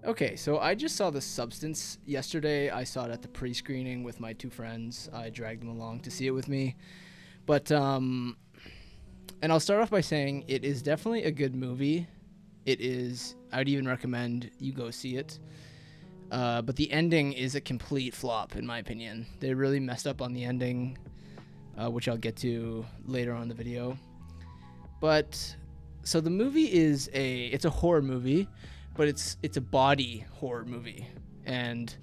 Okay, so I just saw The Substance yesterday. I saw it at the pre-screening with my two friends. I dragged them along to see it with me. But and I'll start off by saying it is definitely a good movie. It is. I'd even recommend you go see it. But the ending is a complete flop, in my opinion. They really messed up on the ending, which I'll get to later on in the video. But so the movie is it's a horror movie, but it's a body horror movie. And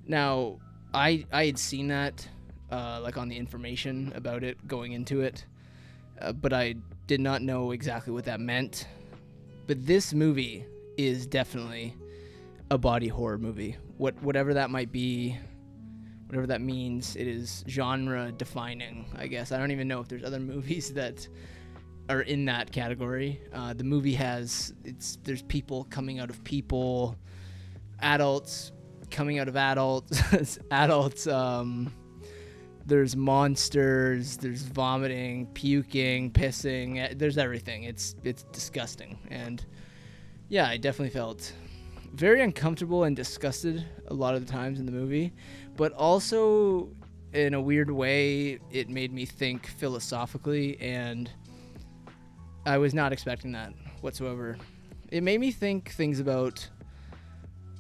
now I had seen that like on the information about it going into it, but I did not know exactly what that meant. But this movie is definitely a body horror movie. Whatever that might be, whatever that means, it is genre defining, I guess. I don't even know if there's other movies that are in that category. The movie there's people coming out of people, adults coming out of adults, adults. There's monsters. There's vomiting, puking, pissing. There's everything. It's disgusting, and yeah, I definitely felt very uncomfortable and disgusted a lot of the times in the movie, but also in a weird way, it made me think philosophically, and I was not expecting that whatsoever. It made me think things about,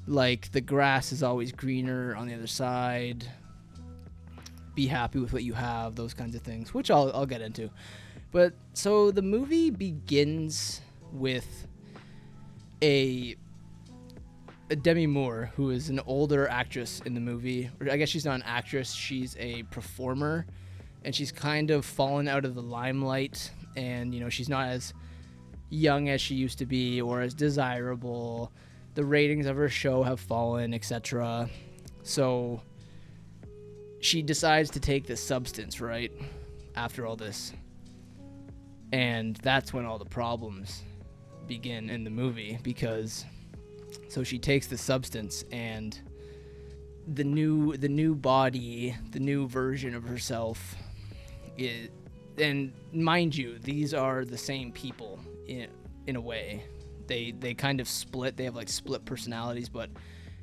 like, the grass is always greener on the other side, be happy with what you have, those kinds of things, which I'll get into. But so the movie begins with a Demi Moore, who is an older actress in the movie. Or I guess she's not an actress, she's a performer, and she's kind of fallen out of the limelight, and she's not as young as she used to be or as desirable. The ratings of her show have fallen, etc. So she decides to take this substance, right, after all this. And that's when all the problems begin in the movie, because so she takes the substance, and the new body, the new version of herself is, and mind you, these are the same people in a way. They kind of split. They have like split personalities, but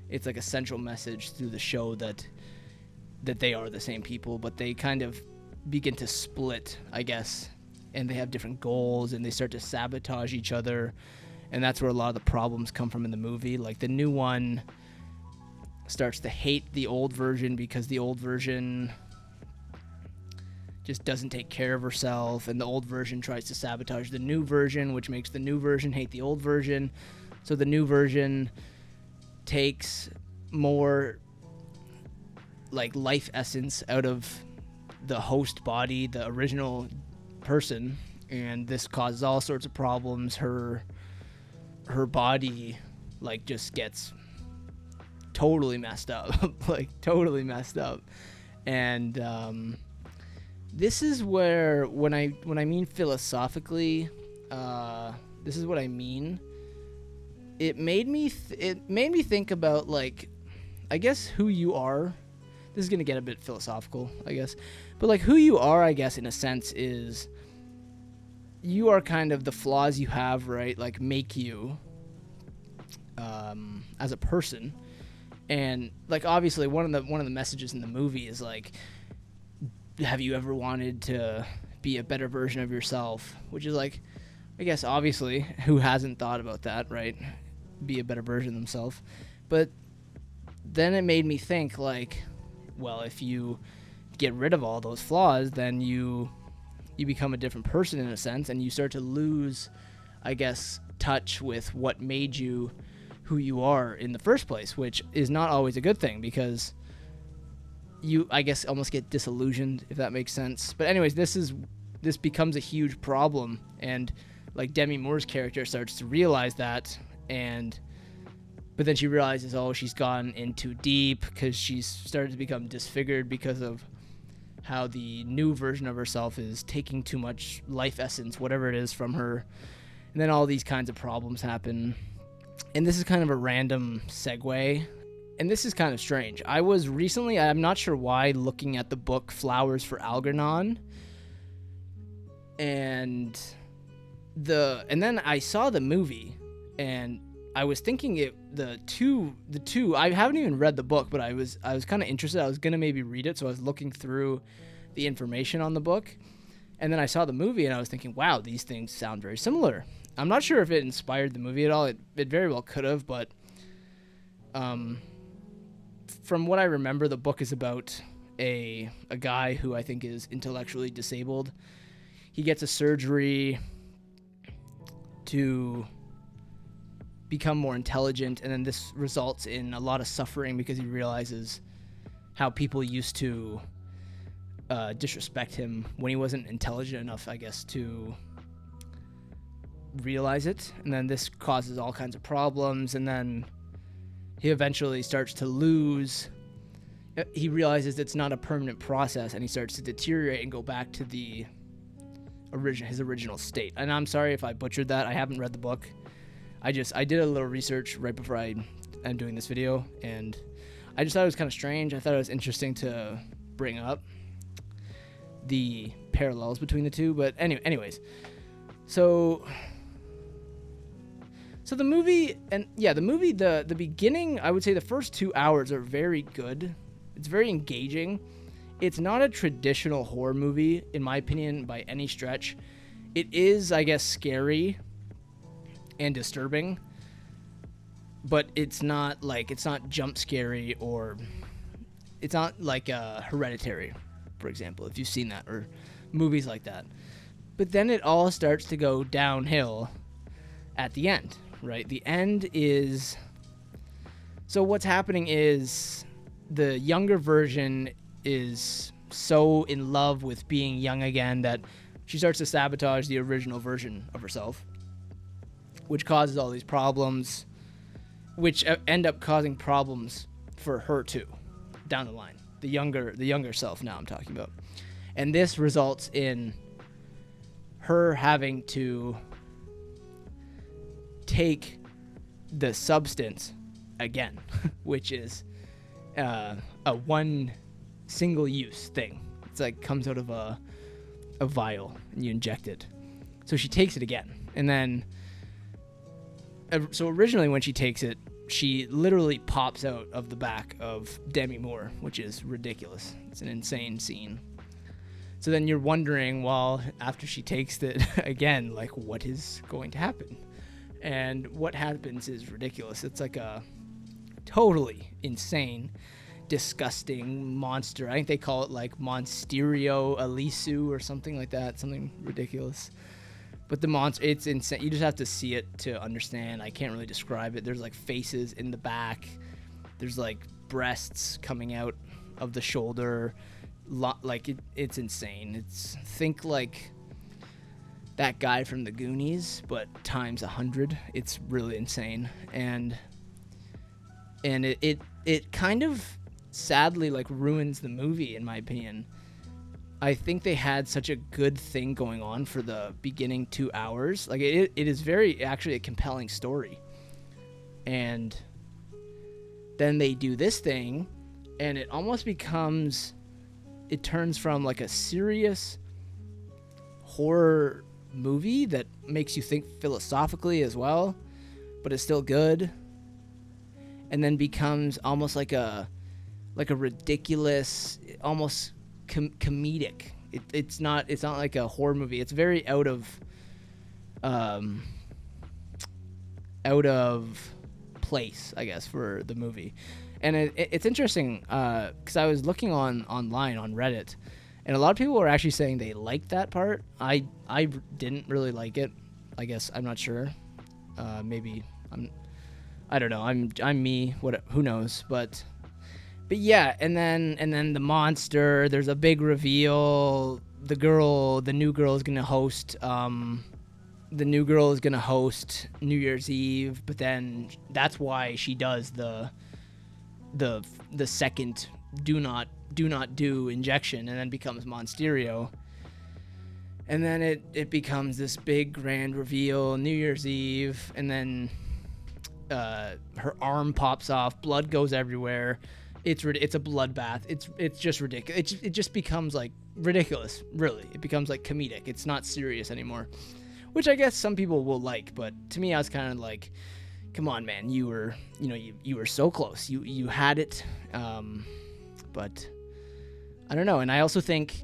it's like a central message through the show that they are the same people, but they kind of begin to split, I guess, and they have different goals, and they start to sabotage each other. And that's where a lot of the problems come from in the movie. Like, the new one starts to hate the old version because the old version just doesn't take care of herself, and the old version tries to sabotage the new version, which makes the new version hate the old version. So the new version takes more like life essence out of the host body, the original person, and this causes all sorts of problems. Her body like just gets totally messed up, like totally messed up. And this is where when I mean philosophically, this is what I mean. It made me think about, like, I guess who you are. This is gonna get a bit philosophical, I guess, but like who you are, I guess, in a sense, is you are kind of the flaws you have, right? Like, make you as a person. And like, obviously, one of the messages in the movie is like, have you ever wanted to be a better version of yourself? Which is like, I guess, obviously, who hasn't thought about that, right? Be a better version of themselves. But then it made me think, like, well, if you get rid of all those flaws, then you become a different person in a sense, and you start to lose, I guess, touch with what made you who you are in the first place, which is not always a good thing, because you, I guess, almost get disillusioned, if that makes sense. But anyways, this becomes a huge problem, and like Demi Moore's character starts to realize that, but then she realizes, oh, she's gone in too deep, because she's started to become disfigured because of how the new version of herself is taking too much life essence, whatever it is, from her. And then all these kinds of problems happen. And this is kind of a random segue, and this is kind of strange. I was recently, I'm not sure why, looking at the book Flowers for Algernon, and then I saw the movie, and I was thinking the two I haven't even read the book, but I was kind of interested. I was gonna maybe read it, so I was looking through the information on the book, and then I saw the movie and I was thinking, wow, these things sound very similar. I'm not sure if it inspired the movie at all. It very well could have, but from what I remember, the book is about a guy who I think is intellectually disabled. He gets a surgery to become more intelligent, and then this results in a lot of suffering because he realizes how people used to disrespect him when he wasn't intelligent enough, I guess, to realize it. And then this causes all kinds of problems, and then he eventually starts to lose. He realizes it's not a permanent process, and he starts to deteriorate and go back to his original state. And I'm sorry if I butchered that. I haven't read the book. I did a little research right before I'm doing this video, and I just thought it was kind of strange. I thought it was interesting to bring up the parallels between the two. But anyways, so the movie, the beginning, I would say the first 2 hours are very good. It's very engaging. It's not a traditional horror movie, in my opinion, by any stretch. It is, I guess, scary and disturbing, but it's not jump scary, or it's not like Hereditary, for example, if you've seen that, or movies like that. But then it all starts to go downhill at the end, right? The end is... So what's happening is the younger version is so in love with being young again that she starts to sabotage the original version of herself, which causes all these problems, which end up causing problems for her too, down the line. The younger self now I'm talking about. And this results in her having to take the substance again, which is a one single use thing. It's like comes out of a vial and you inject it. So she takes it again. And then so originally when she takes it, she literally pops out of the back of Demi Moore, which is ridiculous. It's an insane scene. So then you're wondering, well, after she takes it again, like, what is going to happen? And what happens is ridiculous. It's like a totally insane, disgusting monster. I think they call it like Monsterio Elisu or something like that. Something ridiculous. But the monster, it's insane. You just have to see it to understand. I can't really describe it. There's like faces in the back. There's like breasts coming out of the shoulder. It's insane. Think like that guy from the Goonies, but times 100. It's really insane. And it kind of sadly like ruins the movie, in my opinion. I think they had such a good thing going on for the beginning 2 hours. Like it is very actually a compelling story. And then they do this thing and it almost becomes, it turns from like a serious horror movie that makes you think philosophically as well, but it's still good. And then becomes almost like a ridiculous, almost comedic. It's not like a horror movie. It's very out of place, I guess, for the movie. And it's interesting because I was looking online on Reddit, and a lot of people were actually saying they liked that part. I didn't really like it. I guess I'm not sure. Maybe I don't know. I'm me. Who knows? But yeah, and then the monster. There's a big reveal. The new girl is gonna host. The new girl is gonna host New Year's Eve, but then that's why she does the second do not do injection, and then becomes Monsterio. And then it becomes this big grand reveal, New Year's Eve, and then her arm pops off, blood goes everywhere. It's a bloodbath. It's just ridiculous. It just becomes like ridiculous, really. It becomes like comedic. It's not serious anymore, which I guess some people will like, but to me I was kind of like, come on, man, you were so close. You had it, but I don't know. And I also think,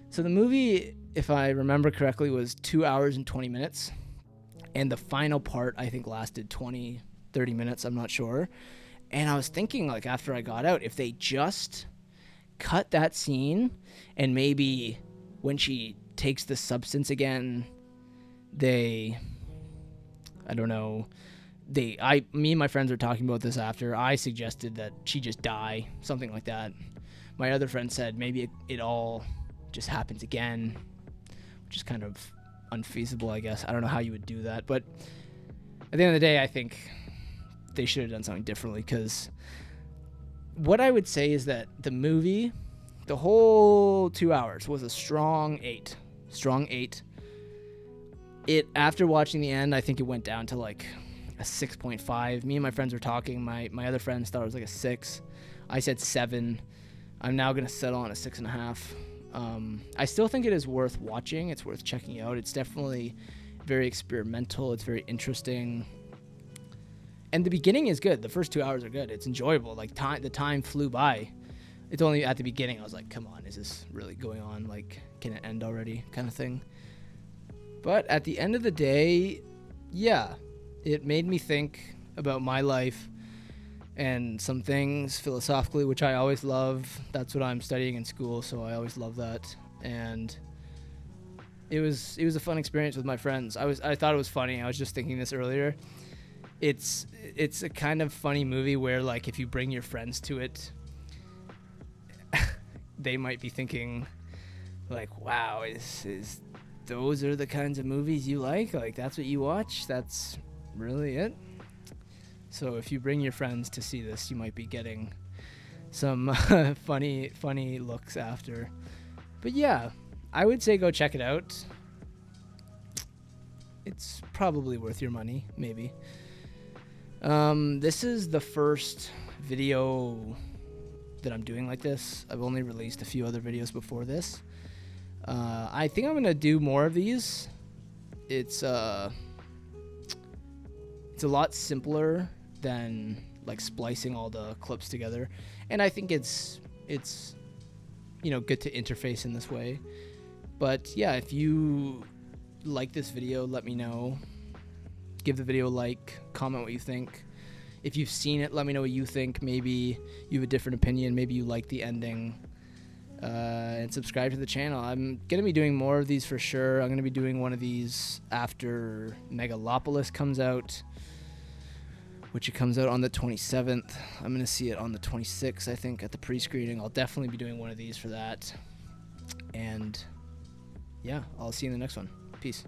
so the movie, if I remember correctly, was 2 hours and 20 minutes. And the final part, I think, lasted 20, 30 minutes. I'm not sure. And I was thinking, like, after I got out, if they just cut that scene and maybe when she takes the substance again, I don't know, me and my friends were talking about this after. I suggested that she just die, something like that. My other friend said maybe it all just happens again, which is kind of unfeasible, I guess. I don't know how you would do that, but at the end of the day, I think they should have done something differently, because what I would say is that the movie, the whole 2 hours, was a strong 8. It, after watching the end, I think it went down to like a 6.5. Me and my friends were talking. My other friends thought it was like a 6. I said 7. I'm now going to settle on a 6.5. I still think it is worth watching. It's worth checking out. It's definitely very experimental. It's very interesting. And the beginning is good. The first 2 hours are good. It's enjoyable. Like, the time flew by. It's only at the beginning I was like, come on, is this really going on? Like, can it end already? Kind of thing. But at the end of the day, yeah, it made me think about my life and some things philosophically, which I always love. That's what I'm studying in school, so I always love that. And it was a fun experience with my friends. I thought it was funny. I was just thinking this earlier. It's a kind of funny movie where, like, if you bring your friends to it, they might be thinking, like, wow, is those are the kinds of movies you like? Like, that's what you watch? That's really it? So if you bring your friends to see this, you might be getting some funny looks after. But yeah, I would say go check it out. It's probably worth your money, maybe. This is the first video that I'm doing like this. I've only released a few other videos before this. I think I'm gonna do more of these. It's a lot simpler than like splicing all the clips together, and I think it's good to interface in this way. But yeah, if you like this video, let me know. Give the video a like, comment what you think. If you've seen it, let me know what you think. Maybe you have a different opinion. Maybe you like the ending. And subscribe to the channel. I'm going to be doing more of these for sure. I'm going to be doing one of these after Megalopolis comes out, which it comes out on the 27th. I'm going to see it on the 26th, I think, at the pre-screening. I'll definitely be doing one of these for that. And yeah, I'll see you in the next one. Peace.